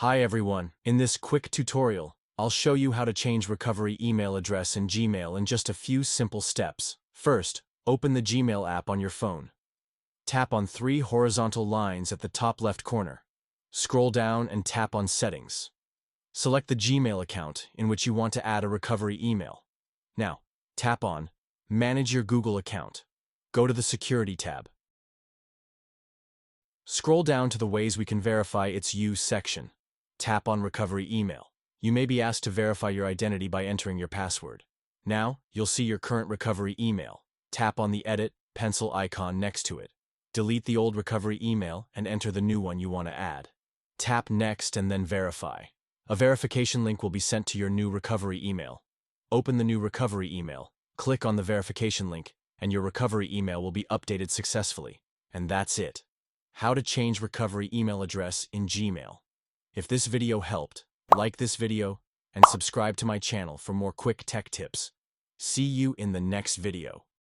Hi everyone, in this quick tutorial, I'll show you how to change recovery email address in Gmail in just a few simple steps. First, open the Gmail app on your phone. Tap on 3 horizontal lines at the top left corner. Scroll down and tap on Settings. Select the Gmail account in which you want to add a recovery email. Now, tap on Manage your Google account. Go to the Security tab. Scroll down to the Ways we can verify its use section. Tap on Recovery Email. You may be asked to verify your identity by entering your password. Now, you'll see your current recovery email. Tap on the Edit pencil icon next to it. Delete the old recovery email and enter the new one you want to add. Tap Next and then Verify. A verification link will be sent to your new recovery email. Open the new recovery email, click on the verification link, and your recovery email will be updated successfully. And that's it. How to change recovery email address in Gmail. If this video helped, like this video and subscribe to my channel for more quick tech tips. See you in the next video.